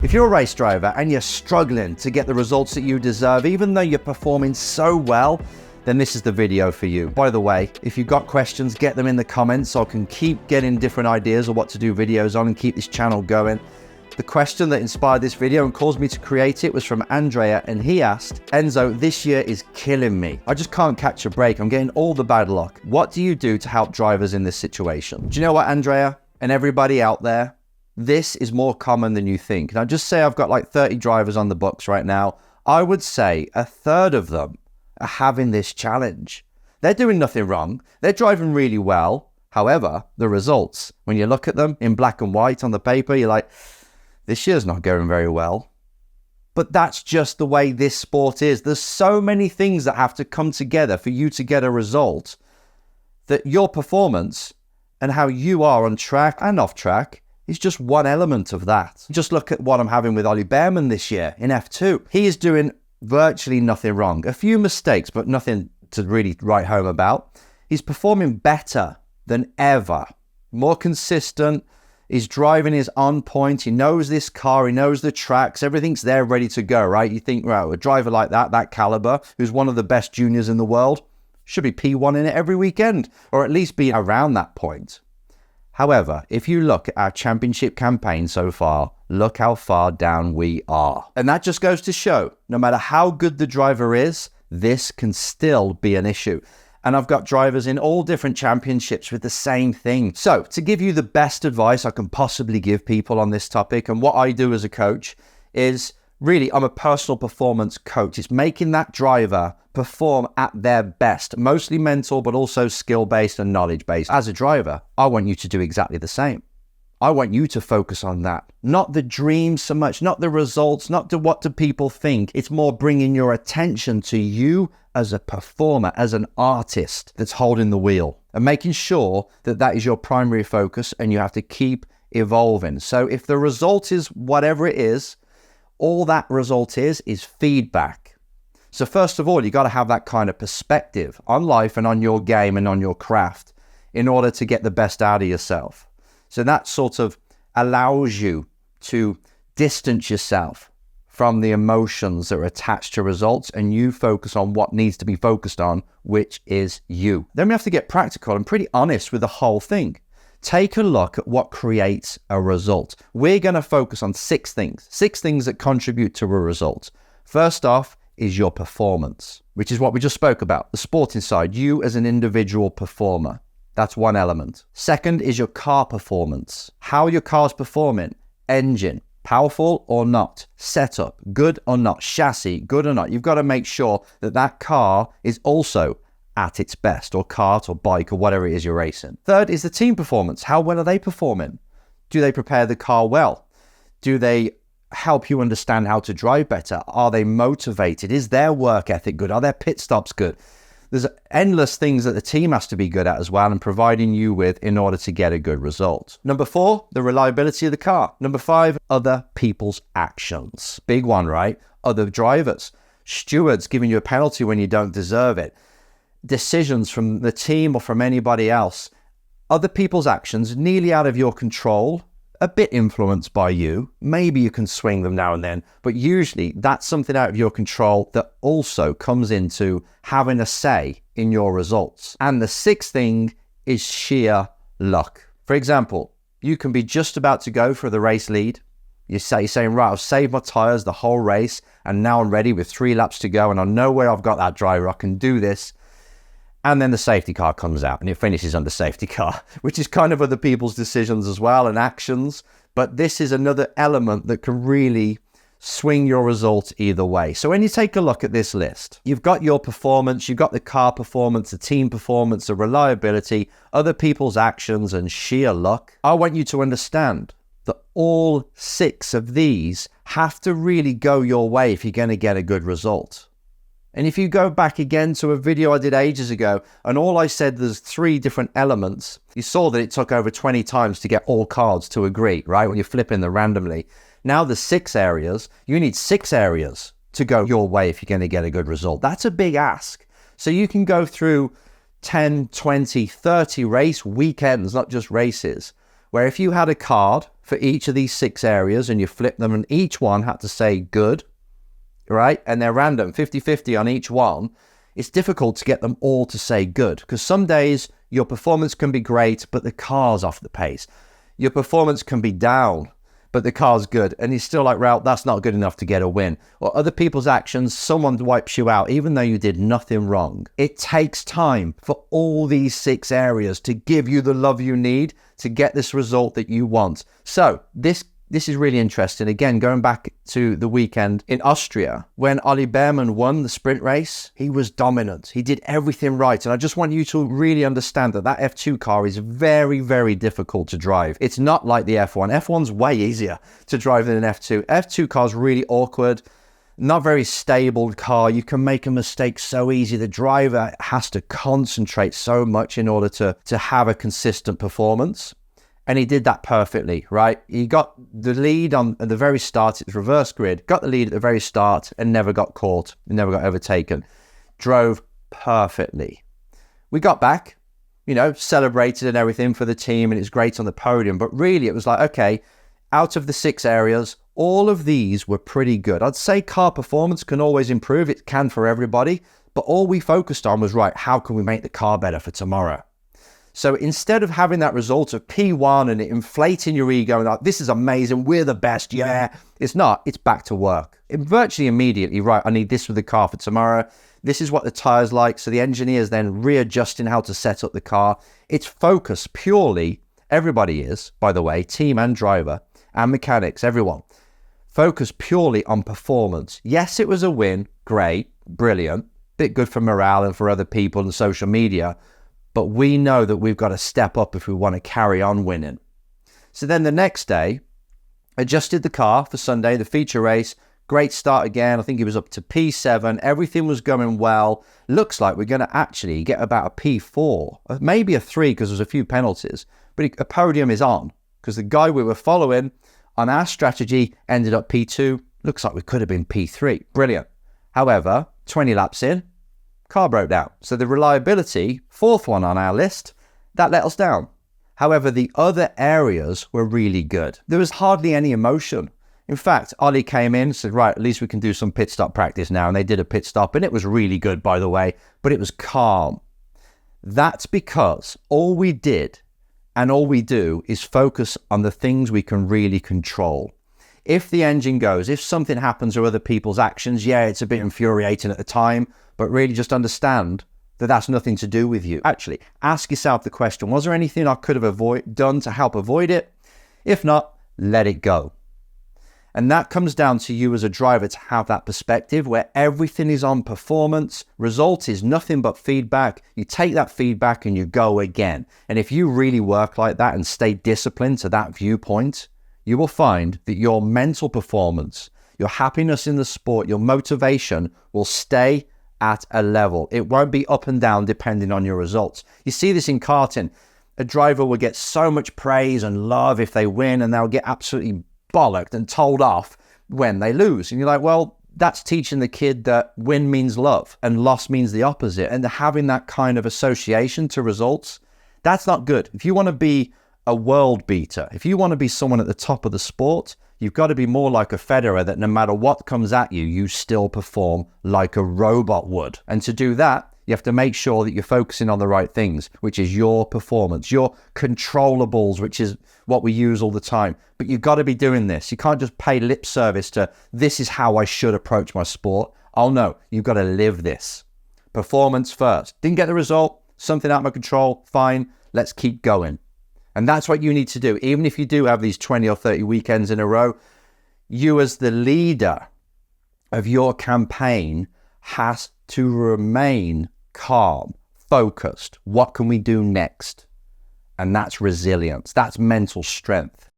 If you're a race driver and you're struggling to get the results that you deserve, even though you're performing so well, then this is the video for you. By the way, if you've got questions, get them in the comments so I can keep getting different ideas of what to do videos on and keep this channel going. The question that inspired this video and caused me to create it was from Andrea, and he asked, Enzo, this year is killing me. I just can't catch a break. I'm getting all the bad luck. What do you do to help drivers in this situation? Do you know what, Andrea, and everybody out there? This is more common than you think. Now, just say I've got like 30 drivers on the books right now. I would say a third of them are having this challenge. They're doing nothing wrong. They're driving really well. However, the results, when you look at them in black and white on the paper, you're like, this year's not going very well. But that's just the way this sport is. There's so many things that have to come together for you to get a result that your performance and how you are on track and off track is just one element of that. Just look at what I'm having with Ollie Bearman this year in F2. He is doing virtually nothing wrong. A few mistakes, but nothing to really write home about. He's performing better than ever. More consistent. His driving is on point. He knows this car. He knows the tracks. Everything's there ready to go, right? You think, right, a driver like that caliber, who's one of the best juniors in the world, should be P1 in it every weekend, or at least be around that point. However, if you look at our championship campaign so far, look how far down we are. And that just goes to show, no matter how good the driver is, this can still be an issue. And I've got drivers in all different championships with the same thing. So to give you the best advice I can possibly give people on this topic, and what I do as a coach is really, I'm a personal performance coach. It's making that driver perform at their best, mostly mental, but also skill-based and knowledge-based. As a driver, I want you to do exactly the same. I want you to focus on that. Not the dreams so much, not the results, not to what do people think. It's more bringing your attention to you as a performer, as an artist that's holding the wheel, and making sure that that is your primary focus, and you have to keep evolving. So if the result is whatever it is, all that result is feedback. So first of all, you got to have that kind of perspective on life and on your game and on your craft in order to get the best out of yourself. So that sort of allows you to distance yourself from the emotions that are attached to results, and you focus on what needs to be focused on, which is you. Then we have to get practical and pretty honest with the whole thing. Take a look at what creates a result. We're going to focus on six things that contribute to a result. First off is your performance, which is what we just spoke about, the sporting side, you as an individual performer. That's one element. Second is your car performance, how your car's performing, engine, powerful or not, setup, good or not, chassis, good or not. You've got to make sure that that car is also at its best, or kart or bike or whatever it is you're racing. Third is the team performance. How well are they performing? Do they prepare the car well? Do they help you understand how to drive better? Are they motivated? Is their work ethic good? Are their pit stops good? There's endless things that the team has to be good at as well, and providing you with in order to get a good result. Number 4, the reliability of the car. Number 5, other people's actions. Big one, right? Other drivers, stewards giving you a penalty when you don't deserve it. Decisions from the team or from anybody else. Other people's actions nearly out of your control, a bit influenced by you. Maybe you can swing them now and then, but usually that's something out of your control that also comes into having a say in your results. And the 6th thing is sheer luck. For example, you can be just about to go for the race lead. You're saying, right, I've saved my tires the whole race, and now I'm ready with 3 laps to go, and I know where I've got that driver. I can do this. And then the safety car comes out and it finishes under safety car, which is kind of other people's decisions as well and actions. But this is another element that can really swing your result either way. So when you take a look at this list, you've got your performance, you've got the car performance, the team performance, the reliability, other people's actions, and sheer luck. I want you to understand that all 6 of these have to really go your way if you're going to get a good result. And if you go back again to a video I did ages ago, and all I said there's 3 different elements, you saw that it took over 20 times to get all cards to agree, right? When you're flipping them randomly. Now there's 6 areas. You need 6 areas to go your way if you're going to get a good result. That's a big ask. So you can go through 10, 20, 30 race weekends, not just races, where if you had a card for each of these 6 areas and you flip them and each one had to say good, right? And they're random, 50-50 on each one. It's difficult to get them all to say good because some days your performance can be great, but the car's off the pace. Your performance can be down, but the car's good. And you're still like, well, that's not good enough to get a win. Or other people's actions, someone wipes you out, even though you did nothing wrong. It takes time for all these 6 areas to give you the love you need to get this result that you want. So this is really interesting. Again, going back to the weekend in Austria, when Ollie Bearman won the sprint race, he was dominant. He did everything right. And I just want you to really understand that that F2 car is very, very difficult to drive. It's not like the F1. F1's way easier to drive than an F2. F2 car's really awkward, not very stable car. You can make a mistake so easy. The driver has to concentrate so much in order to have a consistent performance. And he did that perfectly, right? He got the lead at the very start. It's reverse grid. Got the lead at the very start and never got caught. And never got overtaken. Drove perfectly. We got back, celebrated and everything for the team. And it's great on the podium. But really, it was like, okay, out of the 6 areas, all of these were pretty good. I'd say car performance can always improve. It can for everybody. But all we focused on was, right, how can we make the car better for tomorrow? So instead of having that result of P1 and it inflating your ego and like, this is amazing, we're the best, yeah. It's not, it's back to work. Virtually immediately, right, I need this for the car for tomorrow. This is what the tire's like. So the engineer's then readjusting how to set up the car. It's focused purely, everybody is, by the way, team and driver and mechanics, everyone, focused purely on performance. Yes, it was a win, great, brilliant, bit good for morale and for other people and social media. But we know that we've got to step up if we want to carry on winning. So then the next day, adjusted the car for Sunday, the feature race. Great start again. I think it was up to P7. Everything was going well. Looks like we're going to actually get about a P4, maybe a 3 because there's a few penalties. But a podium is on because the guy we were following on our strategy ended up P2. Looks like we could have been P3. Brilliant. However, 20 laps in, car broke down. So the reliability, 4th one on our list, that let us down. However, the other areas were really good. There was hardly any emotion. In fact, Ollie came in and said, right, at least we can do some pit stop practice now. And they did a pit stop and it was really good, by the way, but it was calm. That's because all we did and all we do is focus on the things we can really control. If the engine goes, if something happens or other people's actions, yeah, it's a bit infuriating at the time, but really just understand that that's nothing to do with you. Actually, ask yourself the question, was there anything I could have done to help avoid it? If not, let it go. And that comes down to you as a driver to have that perspective where everything is on performance. Result is nothing but feedback. You take that feedback and you go again. And if you really work like that and stay disciplined to that viewpoint, you will find that your mental performance, your happiness in the sport, your motivation will stay at a level. It won't be up and down depending on your results. You see this in karting. A driver will get so much praise and love if they win, and they'll get absolutely bollocked and told off when they lose. And you're like, well, that's teaching the kid that win means love and loss means the opposite. And having that kind of association to results, that's not good. If you want to be a world beater, if you want to be someone at the top of the sport, you've got to be more like a Federer, that no matter what comes at you, you still perform like a robot would. And to do that, you have to make sure that you're focusing on the right things, which is your performance, your controllables, which is what we use all the time. But you've got to be doing this. You can't just pay lip service to, this is how I should approach my sport. Oh no, you've got to live this. Performance first. Didn't get the result, something out of my control, fine, let's keep going. And that's what you need to do. Even if you do have these 20 or 30 weekends in a row, you as the leader of your campaign has to remain calm, focused. What can we do next? And that's resilience. That's mental strength.